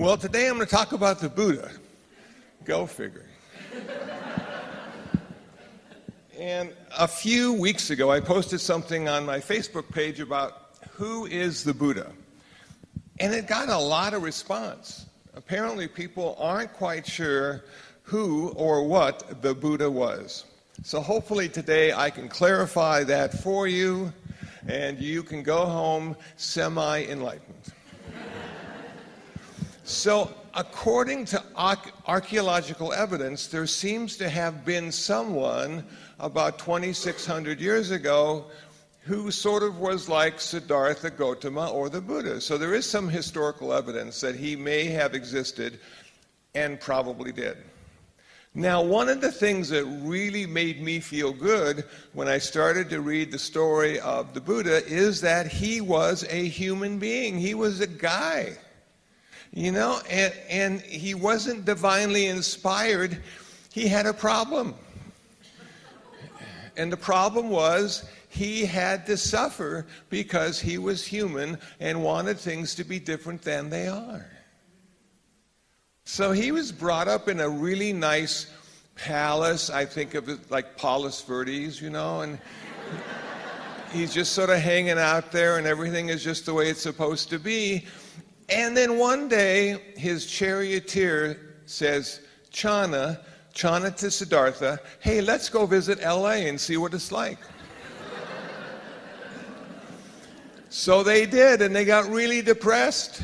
Well, today I'm going to talk about the Buddha. Go figure. And a few weeks ago, I posted something on my Facebook page about who is the Buddha. And it got a lot of response. Apparently, people aren't quite sure who or what the Buddha was. So hopefully today I can clarify that for you, and you can go home semi-enlightened. So, according to archaeological evidence, there seems to have been someone about 2,600 years ago who sort of was like Siddhartha Gautama or the Buddha. So there is some historical evidence that he may have existed and probably did. Now, one of the things that really made me feel good when I started to read the story of the Buddha is that he was a human being. He was a guy. And he wasn't divinely inspired. He had a problem. And the problem was he had to suffer because he was human and wanted things to be different than they are. So he was brought up in a really nice palace. I think of it like Paulus Verdes, and he's just sort of hanging out there and everything is just the way it's supposed to be. And then one day, his charioteer says, Channa to Siddhartha, hey, let's go visit L.A. and see what it's like. So they did, and they got really depressed.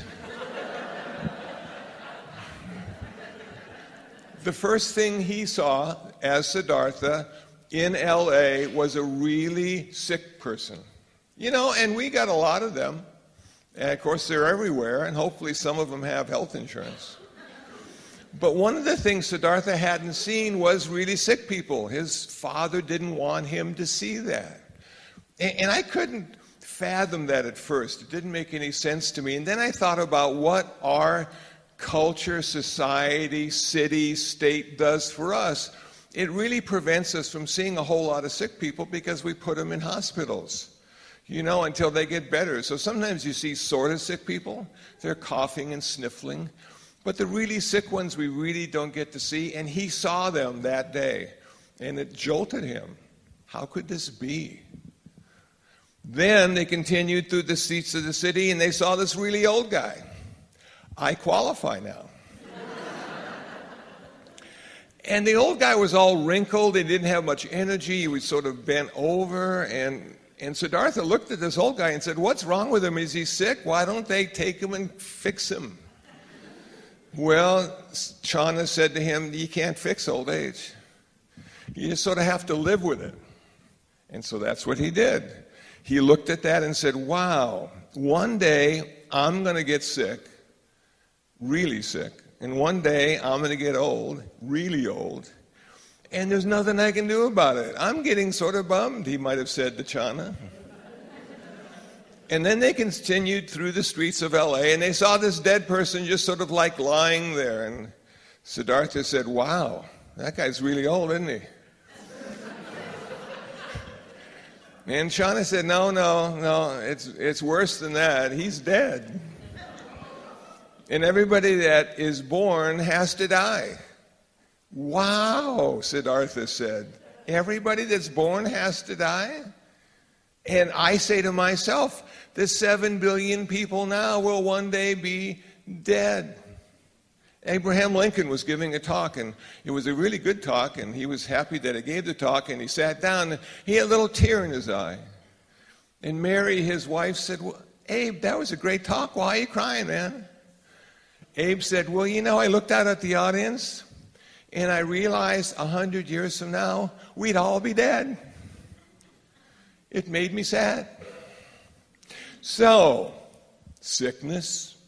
The first thing he saw as Siddhartha in L.A. was a really sick person. And we got a lot of them. And of course, they're everywhere, and hopefully some of them have health insurance. But one of the things Siddhartha hadn't seen was really sick people. His father didn't want him to see that. And I couldn't fathom that at first. It didn't make any sense to me. And then I thought about what our culture, society, city, state does for us. It really prevents us from seeing a whole lot of sick people because we put them in hospitals. Until they get better. So sometimes you see sort of sick people. They're coughing and sniffling. But the really sick ones we really don't get to see. And he saw them that day. And it jolted him. How could this be? Then they continued through the streets of the city and they saw this really old guy. I qualify now. And the old guy was all wrinkled. He didn't have much energy. He was sort of bent over. And Siddhartha looked at this old guy and said, what's wrong with him? Is he sick? Why don't they take him and fix him? Well, Channa said to him, you can't fix old age. You just sort of have to live with it. And so that's what he did. He looked at that and said, wow, one day I'm going to get sick, really sick. And one day I'm going to get old, really old. And there's nothing I can do about it. I'm getting sort of bummed, he might have said to Channa. And then they continued through the streets of L.A. and they saw this dead person just sort of like lying there. And Siddhartha said, wow, that guy's really old, isn't he? And Channa said, no, it's worse than that. He's dead. And everybody that is born has to die. Wow, Siddhartha said. Everybody that's born has to die? And I say to myself, the 7 billion people now will one day be dead. Abraham Lincoln was giving a talk, and it was a really good talk, and he was happy that he gave the talk, and he sat down, and he had a little tear in his eye. And Mary, his wife, said, well, Abe, that was a great talk. Why are you crying, man? Abe said, well, I looked out at the audience, and I realized 100 years from now, we'd all be dead. It made me sad. So, sickness,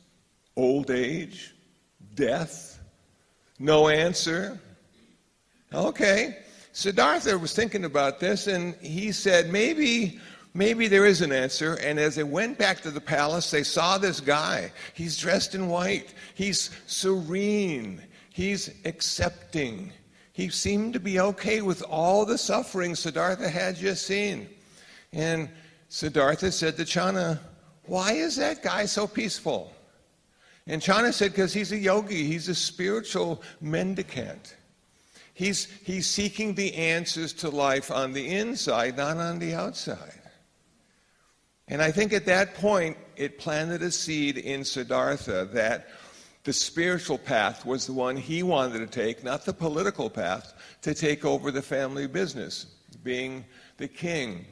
old age, death, no answer. Okay. Siddhartha was thinking about this, and he said, maybe there is an answer. And as they went back to the palace, they saw this guy. He's dressed in white. He's serene. He's accepting. He seemed to be okay with all the suffering Siddhartha had just seen. And Siddhartha said to Channa, why is that guy so peaceful? And Channa said, because he's a yogi, he's a spiritual mendicant. He's seeking the answers to life on the inside, not on the outside. And I think at that point, it planted a seed in Siddhartha that the spiritual path was the one he wanted to take, not the political path, to take over the family business, being the king.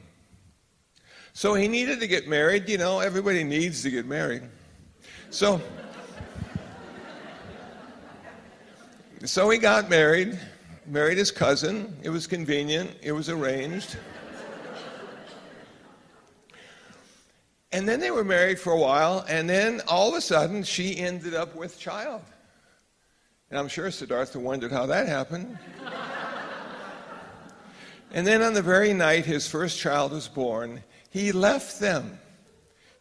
So he needed to get married. You know, everybody needs to get married. So he got married his cousin. It was convenient. It was arranged. And then they were married for a while, and then all of a sudden she ended up with child. And I'm sure Siddhartha wondered how that happened. And then on the very night his first child was born, he left them.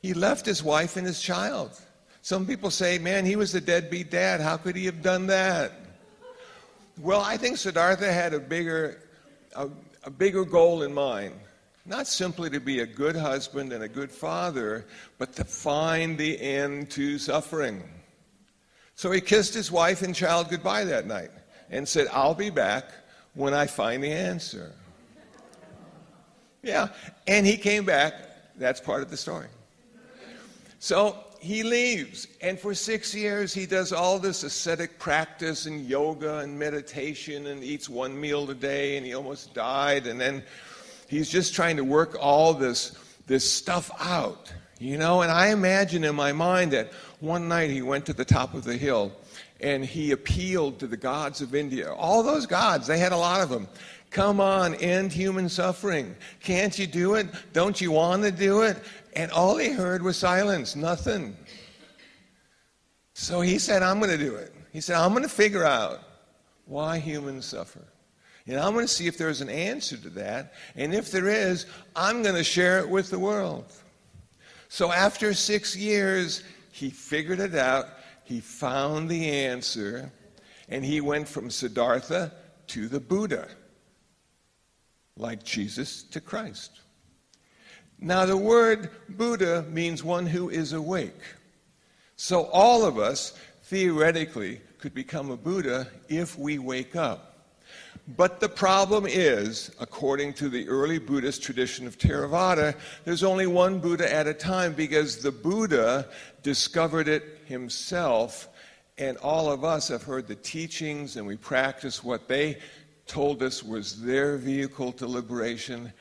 He left his wife and his child. Some people say, man, he was a deadbeat dad. How could he have done that? Well, I think Siddhartha had a bigger goal in mind. Not simply to be a good husband and a good father, but to find the end to suffering. So he kissed his wife and child goodbye that night and said, I'll be back when I find the answer. Yeah, and he came back. That's part of the story. So he leaves, and for 6 years he does all this ascetic practice and yoga and meditation and eats 1 meal a day, and he almost died, and then he's just trying to work all this stuff out, you know? And I imagine in my mind that one night he went to the top of the hill and he appealed to the gods of India. All those gods, they had a lot of them. Come on, end human suffering. Can't you do it? Don't you want to do it? And all he heard was silence, nothing. So he said, I'm going to do it. He said, I'm going to figure out why humans suffer. And I'm going to see if there's an answer to that. And if there is, I'm going to share it with the world. So after 6 years, he figured it out. He found the answer. And he went from Siddhartha to the Buddha. Like Jesus to Christ. Now the word Buddha means one who is awake. So all of us, theoretically, could become a Buddha if we wake up. But the problem is, according to the early Buddhist tradition of Theravada, there's only one Buddha at a time because the Buddha discovered it himself, and all of us have heard the teachings and we practice what they told us was their vehicle to liberation.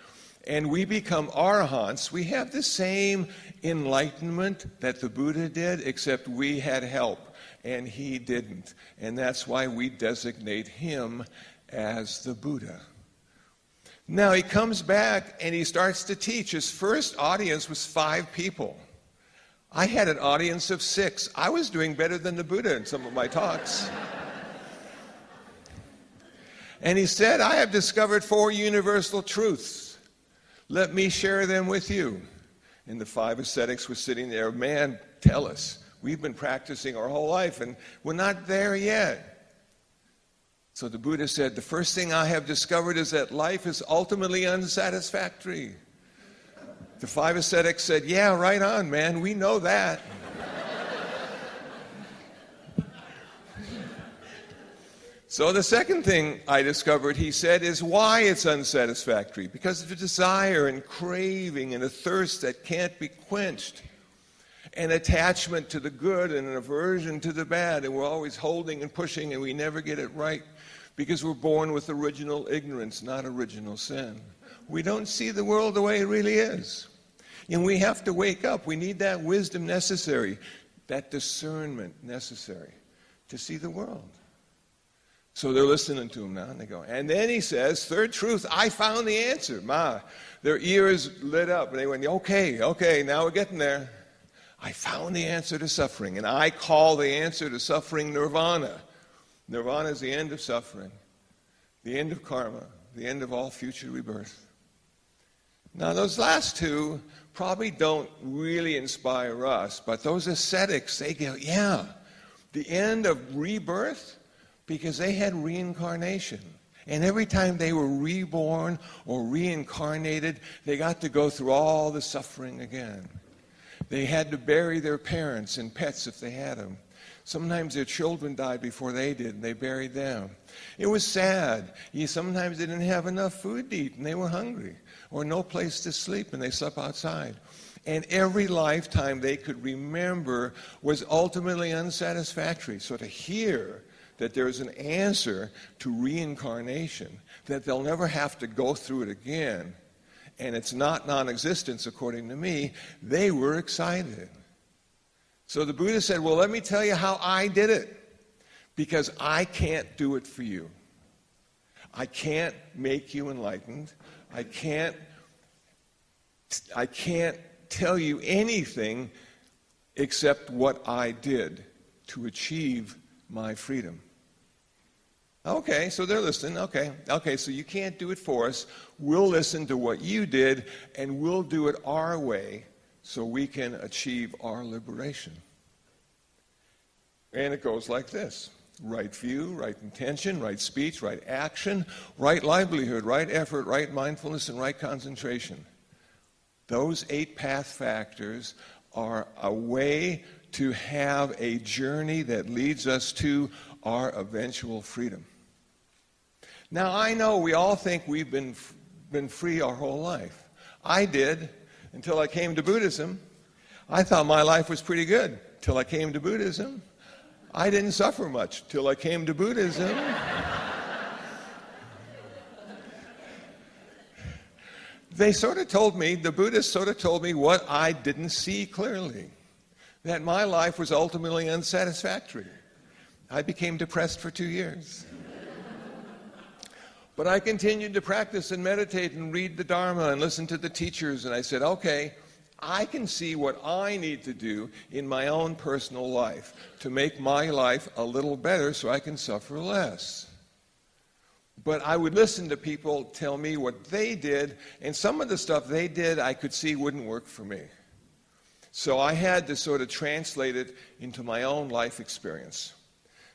And we become arahants. We have the same enlightenment that the Buddha did, except we had help and he didn't. And that's why we designate him as the Buddha. Now he comes back and he starts to teach. His first audience was 5 people. I had an audience of 6. I was doing better than the Buddha in some of my talks. And he said, I have discovered 4 universal truths. Let me share them with you. And the 5 ascetics were sitting there. Man, tell us. We've been practicing our whole life and we're not there yet. So the Buddha said, the first thing I have discovered is that life is ultimately unsatisfactory. The 5 ascetics said, yeah, right on, man, we know that. So the second thing I discovered, he said, is why it's unsatisfactory. Because of a desire and craving and a thirst that can't be quenched. An attachment to the good and an aversion to the bad. And we're always holding and pushing and we never get it right. Because we're born with original ignorance, not original sin. We don't see the world the way it really is. And we have to wake up. We need that wisdom necessary, that discernment necessary to see the world. So they're listening to him now, and they go. And then he says, third truth, I found the answer. Their ears lit up, and they went, okay, now we're getting there. I found the answer to suffering, and I call the answer to suffering nirvana. Nirvana is the end of suffering, the end of karma, the end of all future rebirth. Now, those last 2 probably don't really inspire us, but those ascetics, they go, yeah, the end of rebirth, because they had reincarnation. And every time they were reborn or reincarnated, they got to go through all the suffering again. They had to bury their parents and pets if they had them. Sometimes their children died before they did, and they buried them. It was sad. Sometimes they didn't have enough food to eat, and they were hungry, or no place to sleep, and they slept outside. And every lifetime they could remember was ultimately unsatisfactory. So to hear that there's an answer to reincarnation, that they'll never have to go through it again, and it's not non-existence according to me, they were excited. So the Buddha said, well, let me tell you how I did it, because I can't do it for you. I can't make you enlightened. I can't tell you anything except what I did to achieve my freedom. Okay, so they're listening. Okay, so you can't do it for us. We'll listen to what you did, and we'll do it our way so we can achieve our liberation. And it goes like this. Right view, right intention, right speech, right action, right livelihood, right effort, right mindfulness, and right concentration. Those 8 path factors are a way to have a journey that leads us to our eventual freedom. Now, I know we all think we've been free our whole life. I did, until I came to Buddhism. I thought my life was pretty good till I came to Buddhism. I didn't suffer much till I came to Buddhism. The Buddhists sort of told me what I didn't see clearly, that my life was ultimately unsatisfactory. I became depressed for 2 years. But I continued to practice and meditate and read the Dharma and listen to the teachers, and I said, okay, I can see what I need to do in my own personal life to make my life a little better so I can suffer less. But I would listen to people tell me what they did, and some of the stuff they did I could see wouldn't work for me. So I had to sort of translate it into my own life experience.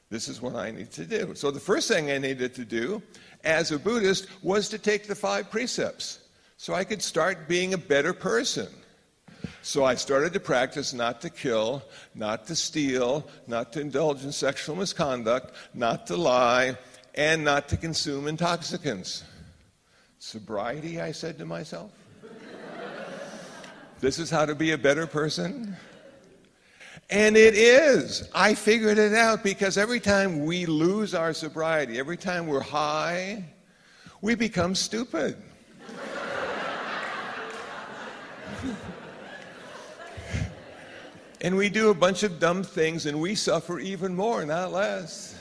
This is what I need to do. So the first thing I needed to do as a Buddhist was to take the 5 precepts so I could start being a better person. So I started to practice not to kill, not to steal, not to indulge in sexual misconduct, not to lie, and not to consume intoxicants. Sobriety, I said to myself. This is how to be a better person? And it is. I figured it out because every time we lose our sobriety, every time we're high, we become stupid. And we do a bunch of dumb things and we suffer even more, not less.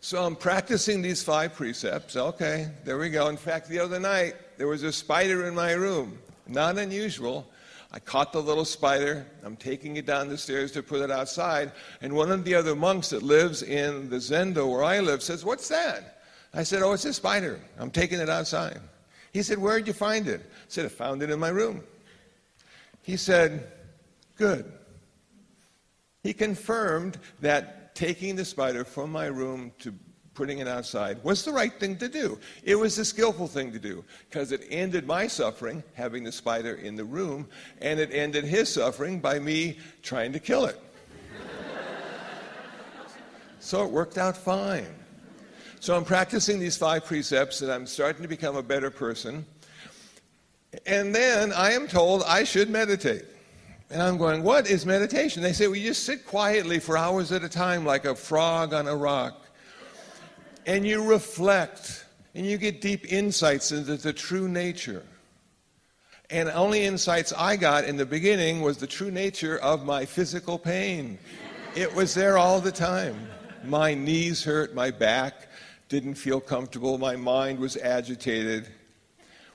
So I'm practicing these 5 precepts. Okay, there we go. In fact, the other night, there was a spider in my room. Not unusual. I caught the little spider. I'm taking it down the stairs to put it outside. And one of the other monks that lives in the Zendo where I live says, "What's that?" I said, "Oh, it's a spider. I'm taking it outside." He said, "Where'd you find it?" I said, "I found it in my room." He said, "Good." He confirmed that taking the spider from my room to putting it outside was the right thing to do. It was the skillful thing to do because it ended my suffering, having the spider in the room, and it ended his suffering by me trying to kill it. So it worked out fine. So I'm practicing these 5 precepts and I'm starting to become a better person. And then I am told I should meditate. And I'm going, what is meditation? They say, well, you just sit quietly for hours at a time like a frog on a rock. And you reflect, and you get deep insights into the true nature. And only insights I got in the beginning was the true nature of my physical pain. It was there all the time. My knees hurt, my back didn't feel comfortable, my mind was agitated.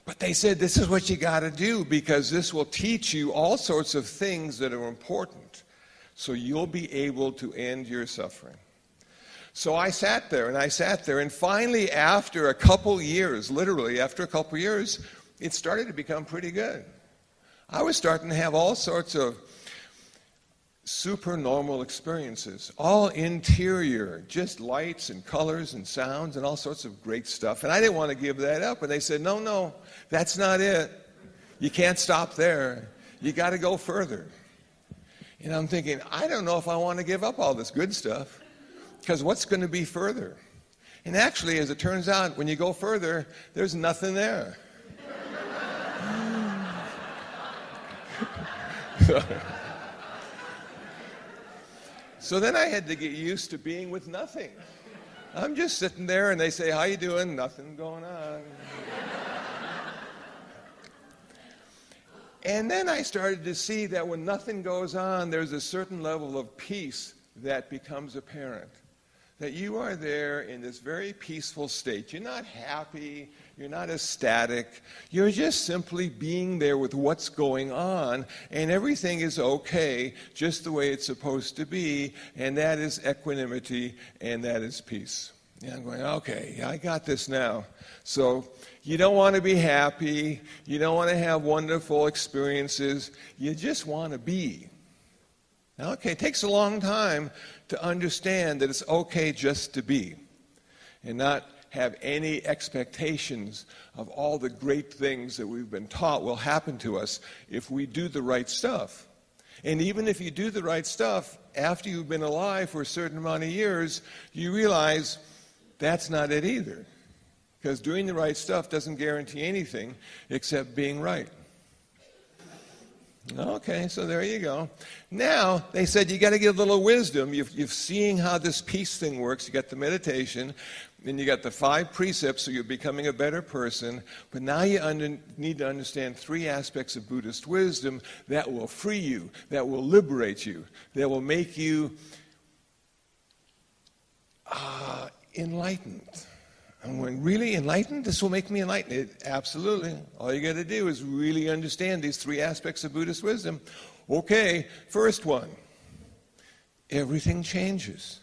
But they said, this is what you got to do because this will teach you all sorts of things that are important. So you'll be able to end your suffering. So I sat there, and finally after a couple years, literally after a couple years, it started to become pretty good. I was starting to have all sorts of supernormal experiences, all interior, just lights and colors and sounds and all sorts of great stuff. And I didn't want to give that up. And they said, no, that's not it. You can't stop there. You got to go further. And I'm thinking, I don't know if I want to give up all this good stuff, because what's going to be further? And actually, as it turns out, when you go further, there's nothing there. So then I had to get used to being with nothing. I'm just sitting there and they say, how you doing? Nothing going on. And then I started to see that when nothing goes on, there's a certain level of peace that becomes apparent. That you are there in this very peaceful state. You're not happy, you're not ecstatic, you're just simply being there with what's going on, and everything is okay, just the way it's supposed to be, and that is equanimity, and that is peace. And I'm going, okay, I got this now. So you don't want to be happy, you don't want to have wonderful experiences, you just want to be. Now, okay, it takes a long time to understand that it's okay just to be and not have any expectations of all the great things that we've been taught will happen to us if we do the right stuff. And even if you do the right stuff, after you've been alive for a certain amount of years, you realize that's not it either. Because doing the right stuff doesn't guarantee anything except being right. Okay, so there you go. Now, they said you got to get a little wisdom. You've seen how this peace thing works. You got the meditation, and you got the 5 precepts, so you're becoming a better person. But now you need to understand 3 aspects of Buddhist wisdom that will free you, that will liberate you, that will make you enlightened. I'm going, really enlightened? This will make me enlightened? Absolutely. All you got to do is really understand these 3 aspects of Buddhist wisdom. Okay, first one. Everything changes.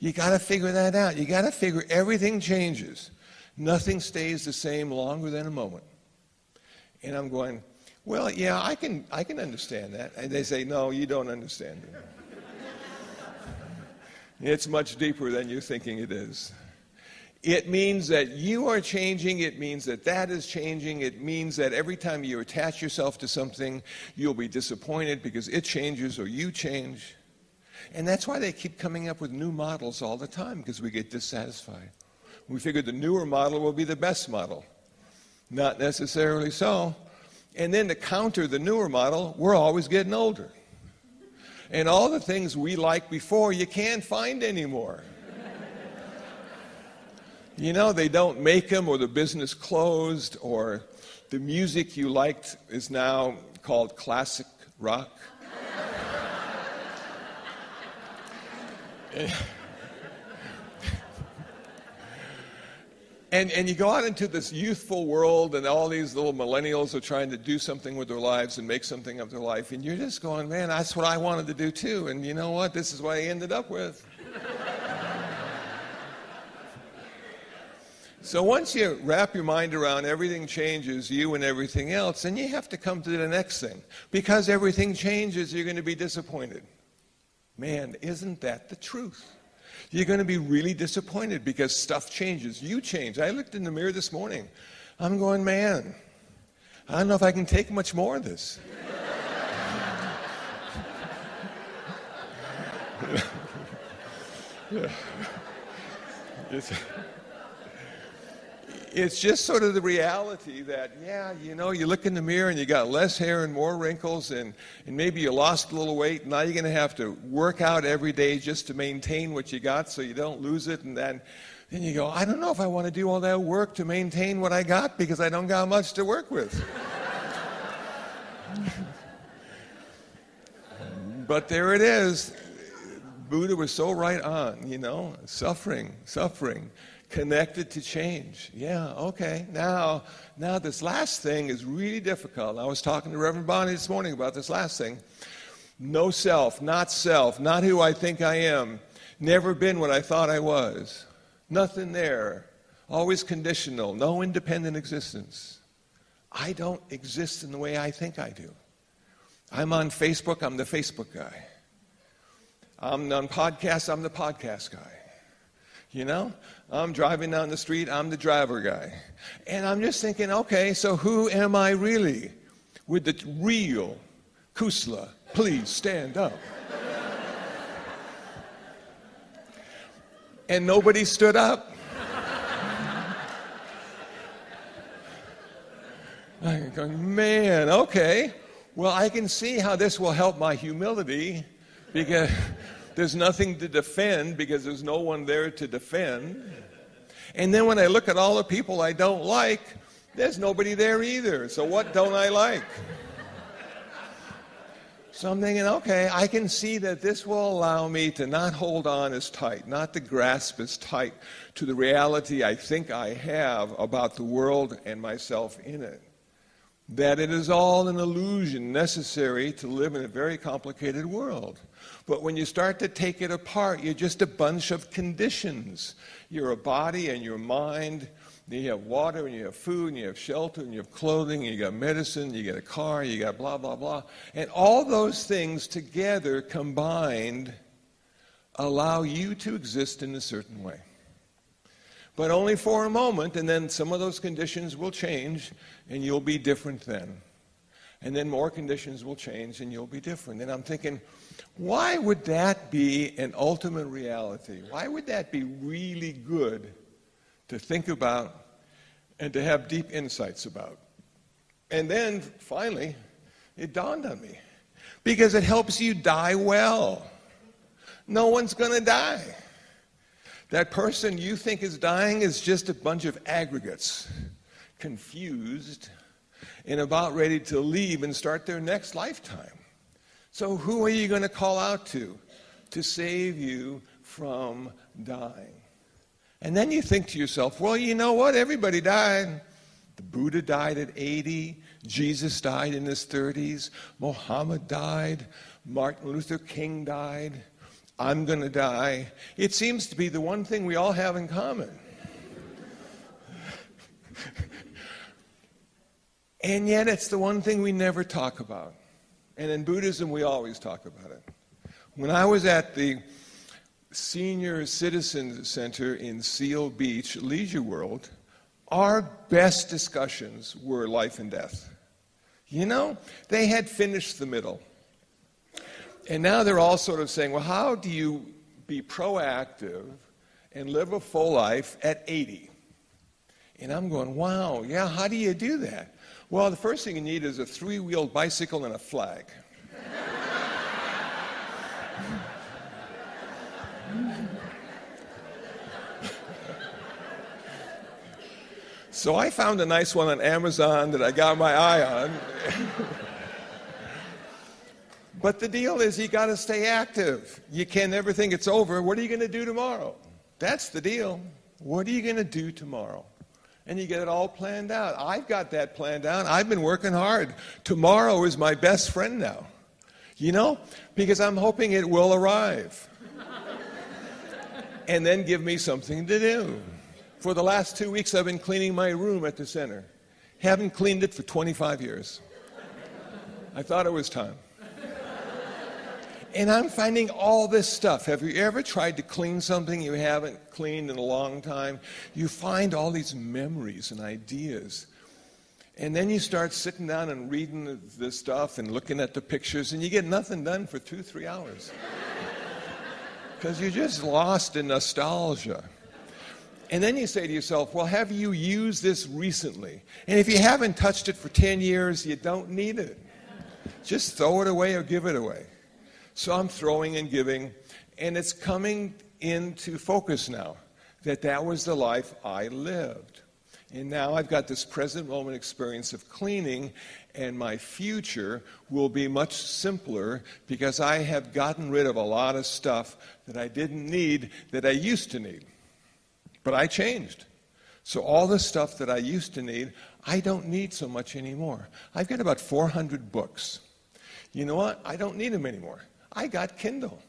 You got to figure that out. You got to figure everything changes. Nothing stays the same longer than a moment. And I'm going, well, yeah, I can understand that. And they say, no, you don't understand it. It's much deeper than you're thinking it is. It means that you are changing. It means that that is changing. It means that every time you attach yourself to something, you'll be disappointed because it changes or you change. And that's why they keep coming up with new models all the time, because we get dissatisfied. We figure the newer model will be the best model. Not necessarily so. And then to counter the newer model, we're always getting older. And all the things we liked before, you can't find anymore. You know, they don't make them, or the business closed, or the music you liked is now called classic rock. And you go out into this youthful world, and all these little millennials are trying to do something with their lives and make something of their life, and you're just going, man, that's what I wanted to do too, and you know what? This is what I ended up with. So once you wrap your mind around everything changes, you and everything else, then you have to come to the next thing. Because everything changes, you're going to be disappointed. Man, isn't that the truth? You're going to be really disappointed because stuff changes. You change. I looked in the mirror this morning. I'm going, man, I don't know if I can take much more of this. It's just sort of the reality that, yeah, you know, you look in the mirror and you got less hair and more wrinkles, and maybe you lost a little weight. Now you're going to have to work out every day just to maintain what you got so you don't lose it. And then you go, I don't know if I want to do all that work to maintain what I got because I don't got much to work with. But there it is. Buddha was so right on, you know, suffering. Connected to change. Yeah, okay. Now this last thing is really difficult. I was talking to Reverend Bonnie this morning about this last thing. No self, not who I think I am. Never been what I thought I was. Nothing there. Always conditional. No independent existence. I don't exist in the way I think I do. I'm on Facebook, I'm the Facebook guy. I'm on podcasts, I'm the podcast guy. You know, I'm driving down the street, I'm the driver guy. And I'm just thinking, okay, so who am I really? With the real, Kusla, please stand up. And nobody stood up. I'm going, man, okay. Well, I can see how this will help my humility because there's nothing to defend because there's no one there to defend. And then when I look at all the people I don't like, there's nobody there either. So what don't I like? So I'm thinking, okay, I can see that this will allow me to not hold on as tight, not to grasp as tight to the reality I think I have about the world and myself in it. That it is all an illusion necessary to live in a very complicated world. But when you start to take it apart, you're just a bunch of conditions. You're a body and your mind. You have water, and you have food, and you have shelter, and you have clothing, and you got medicine, you get a car, you got blah, blah, blah. And all those things together, combined, allow you to exist in a certain way. But only for a moment, and then some of those conditions will change, and you'll be different then. And then more conditions will change, and you'll be different. And I'm thinking, why would that be an ultimate reality? Why would that be really good to think about and to have deep insights about? And then, finally, it dawned on me. Because it helps you die well. No one's going to die. That person you think is dying is just a bunch of aggregates, confused, and about ready to leave and start their next lifetime. So who are you going to call out to save you from dying? And then you think to yourself, well, you know what? Everybody died. The Buddha died at 80. Jesus died in his 30s. Muhammad died. Martin Luther King died. I'm going to die. It seems to be the one thing we all have in common. And yet it's the one thing we never talk about. And in Buddhism, we always talk about it. When I was at the Senior Citizens Center in Seal Beach, Leisure World, our best discussions were life and death. You know, they had finished the middle. And now they're all sort of saying, well, how do you be proactive and live a full life at 80? And I'm going, wow, yeah, how do you do that? Well, the first thing you need is a 3-wheeled bicycle and a flag. So I found a nice one on Amazon that I got my eye on. But the deal is you got to stay active. You can never think it's over. What are you going to do tomorrow? That's the deal. What are you going to do tomorrow? And you get it all planned out. I've got that planned out. I've been working hard. Tomorrow is my best friend now. You know, because I'm hoping it will arrive. And then give me something to do. For the last 2 weeks, I've been cleaning my room at the center. Haven't cleaned it for 25 years. I thought it was time. And I'm finding all this stuff. Have you ever tried to clean something you haven't cleaned in a long time? You find all these memories and ideas. And then you start sitting down and reading this stuff and looking at the pictures, and you get nothing done for 2-3 hours. Because you're just lost in nostalgia. And then you say to yourself, well, have you used this recently? And if you haven't touched it for 10 years, you don't need it. Just throw it away or give it away. So I'm throwing and giving, and it's coming into focus now that that was the life I lived. And now I've got this present moment experience of cleaning, and my future will be much simpler because I have gotten rid of a lot of stuff that I didn't need that I used to need. But I changed. So all the stuff that I used to need, I don't need so much anymore. I've got about 400 books. You know what? I don't need them anymore. I got Kindle.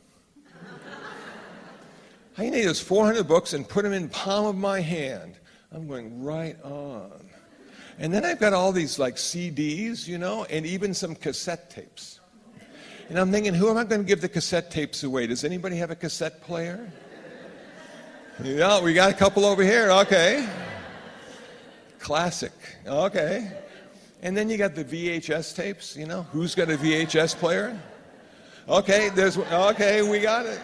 I need those 400 books and put them in the palm of my hand. I'm going right on. And then I've got all these like CDs, you know, and even some cassette tapes. And I'm thinking, who am I going to give the cassette tapes away? Does anybody have a cassette player? Yeah, we got a couple over here. Okay. Classic. Okay. And then you got the VHS tapes, who's got a VHS player? Okay, we got it.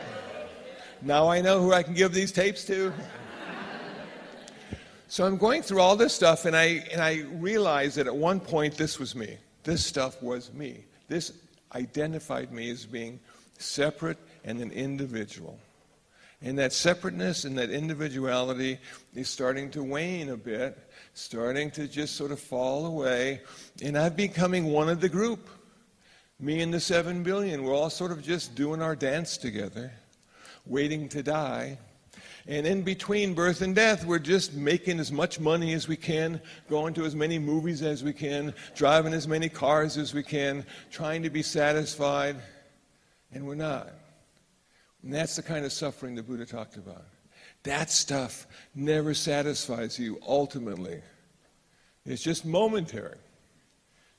Now I know who I can give these tapes to. So I'm going through all this stuff, and I realized that at one point this was me. This stuff was me. This identified me as being separate and an individual. And that separateness and that individuality is starting to wane a bit, starting to just sort of fall away, and I'm becoming one of the group. Me and the 7 billion, we're all sort of just doing our dance together, waiting to die. And in between birth and death, we're just making as much money as we can, going to as many movies as we can, driving as many cars as we can, trying to be satisfied, and we're not. And that's the kind of suffering the Buddha talked about. That stuff never satisfies you ultimately. It's just momentary.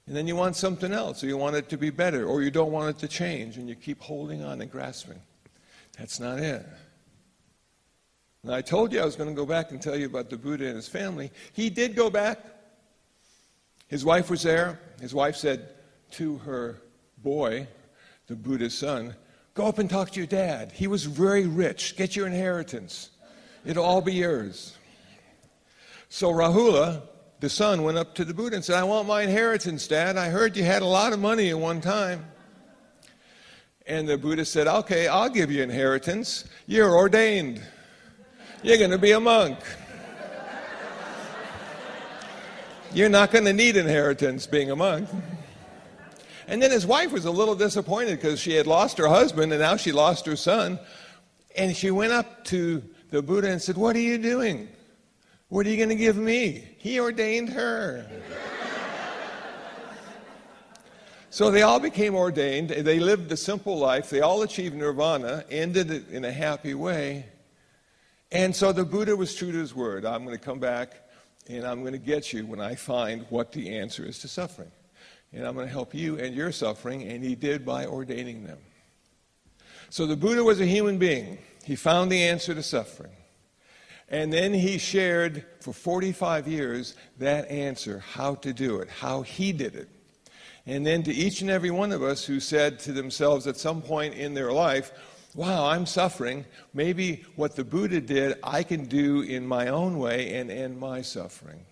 And then you want something else, or you want it to be better, or you don't want it to change, and you keep holding on and grasping. That's not it. Now, I told you I was going to go back and tell you about the Buddha and his family. He did go back. His wife was there. His wife said to her boy, the Buddha's son, "Go up and talk to your dad. He was very rich. Get your inheritance. It'll all be yours." So Rahula, the son, went up to the Buddha and said, "I want my inheritance, Dad. I heard you had a lot of money at one time." And the Buddha said, "Okay, I'll give you inheritance. You're ordained. You're going to be a monk. You're not going to need inheritance being a monk." And then his wife was a little disappointed because she had lost her husband and now she lost her son. And she went up to the Buddha and said, "What are you doing? What are you going to give me?" He ordained her. So they all became ordained. They lived a simple life. They all achieved nirvana, ended it in a happy way. And so the Buddha was true to his word. I'm going to come back and I'm going to get you when I find what the answer is to suffering. And I'm going to help you and your suffering, and he did by ordaining them. So the Buddha was a human being. He found the answer to suffering. And then he shared for 45 years that answer, how to do it, how he did it. And then to each and every one of us who said to themselves at some point in their life, "Wow, I'm suffering. Maybe what the Buddha did, I can do in my own way and end my suffering.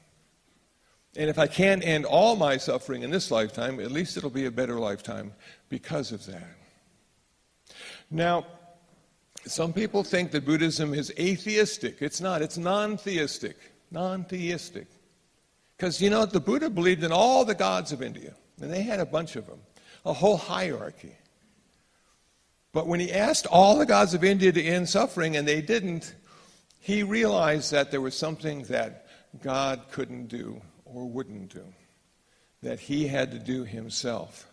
And if I can't end all my suffering in this lifetime, at least it'll be a better lifetime because of that." Now, some people think that Buddhism is atheistic. It's not. It's non-theistic. Non-theistic. Because, the Buddha believed in all the gods of India. And they had a bunch of them. A whole hierarchy. But when he asked all the gods of India to end suffering, and they didn't, he realized that there was something that God couldn't do or wouldn't do, that he had to do himself.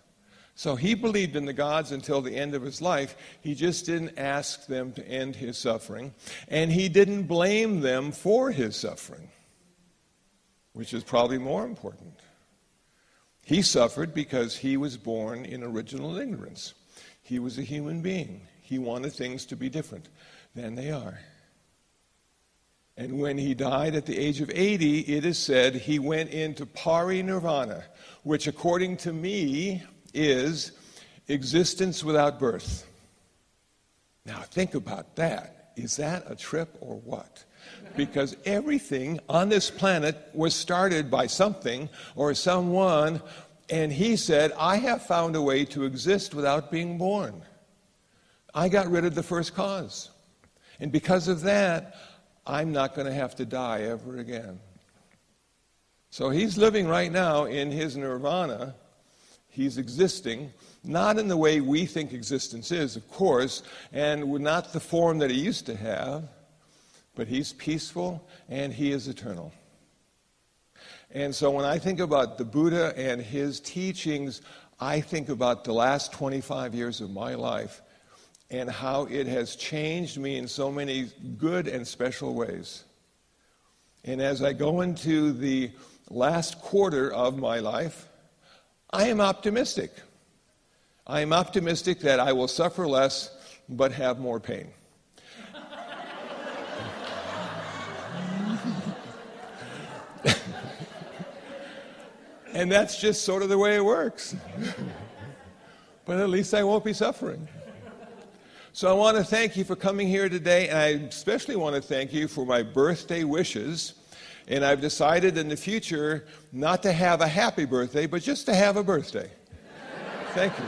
So he believed in the gods until the end of his life. He just didn't ask them to end his suffering, and he didn't blame them for his suffering, which is probably more important. He suffered because he was born in original ignorance. He was a human being. He wanted things to be different than they are. And when he died at the age of 80, it is said he went into parinirvana, which according to me is existence without birth. Now think about that. Is that a trip or what? Because everything on this planet was started by something or someone, and he said, "I have found a way to exist without being born. I got rid of the first cause. And because of that, I'm not going to have to die ever again." So he's living right now in his nirvana. He's existing, not in the way we think existence is, of course, and not the form that he used to have, but he's peaceful and he is eternal. And so when I think about the Buddha and his teachings, I think about the last 25 years of my life and how it has changed me in so many good and special ways. And as I go into the last quarter of my life, I am optimistic. I am optimistic that I will suffer less but have more pain. And that's just sort of the way it works. But at least I won't be suffering. So I want to thank you for coming here today, and I especially want to thank you for my birthday wishes. And I've decided in the future not to have a happy birthday, but just to have a birthday. Thank you.